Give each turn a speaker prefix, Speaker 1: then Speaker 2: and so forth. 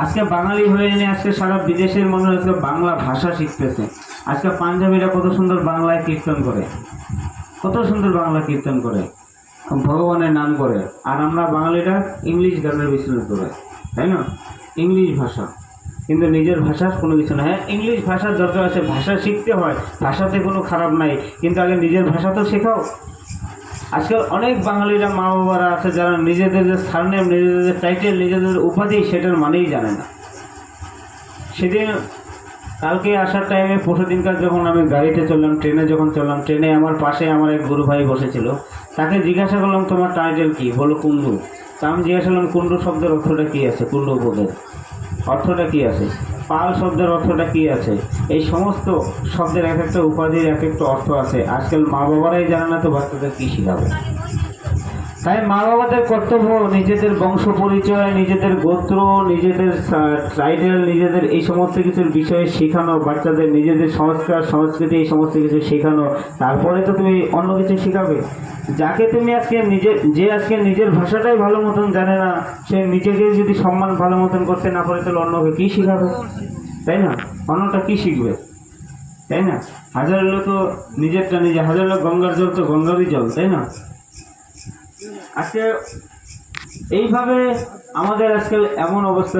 Speaker 1: আজকে বাঙালি হয়ে এনে আজকে সারা বিদেশের মানুষ আজকে বাংলা ভাষা শিখতেছে। আজকে পাঞ্জাবিরা কত সুন্দর বাংলায় কীর্তন করে, কত সুন্দর বাংলা কীর্তন করে, ভগবানের নাম করে। আর আমরা বাঙালিরা ইংলিশ গানের বিচরণ করে, তাই না? ইংলিশ ভাষা, কিন্তু নিজের ভাষার কোনো কিছু না। হ্যাঁ, ইংলিশ ভাষার দরকার আছে, ভাষা শিখতে হয়, ভাষাতে কোনো খারাপ নাই, কিন্তু আগে নিজের ভাষা তো শেখাও। আজকাল অনেক বাঙালিরা মা বাবারা আছে যারা নিজেদের যে সারনেম, নিজেদের যে টাইটেল, নিজেদের উপাধি সেটার মানেই জানে না। সেদিন কালকে আসার টাইমে পরশু দিনকার যখন আমি গাড়িতে চললাম, ট্রেনে যখন চললাম, ট্রেনে আমার পাশে আমার এক গুরু ভাই বসেছিল। তাকে জিজ্ঞাসা করলাম তোমার টাইটেল কী? বলো কুণ্ডু। তা আমি জিজ্ঞাসা করলাম কুণ্ডু শব্দের অর্থটা কী আছে, কুণ্ডু পদের অর্থটা কী আছে, পাল শব্দের অর্থটা কী আছে। এই সমস্ত শব্দের এক একটা উপাধির এক একটা অর্থ আছে। আজকাল মা বাবারাই জানে না, তো বাচ্চাদের কী শেখাবে? তাই মা বাবাদের কর্তব্য নিজেদের বংশ পরিচয়, নিজেদের গোত্র, নিজেদের টাইটেল, নিজেদের এই সমস্ত কিছুর বিষয়ে শেখানো, বাচ্চাদের নিজেদের সংস্কার সংস্কৃতি এই সমস্ত কিছু শেখানো। তারপরে তো তুমি অন্য কিছু শেখাবে। যাকে তুমি আজকে আজকে নিজের ভাষাটাই ভালো মতন জানে না, সে নিজেকে যদি সম্মান ভালো মতন করতে না পারে, তাহলে অন্যকে কী শেখাবে? তাই না? অন্যটা কী শিখবে? তাই না? হাজার লোক তো নিজেরটা নিজে, হাজার লোক গঙ্গার জল তো গঙ্গারই জল, তাই না? আজকে এইভাবে আমাদের আজকাল এমন অবস্থা।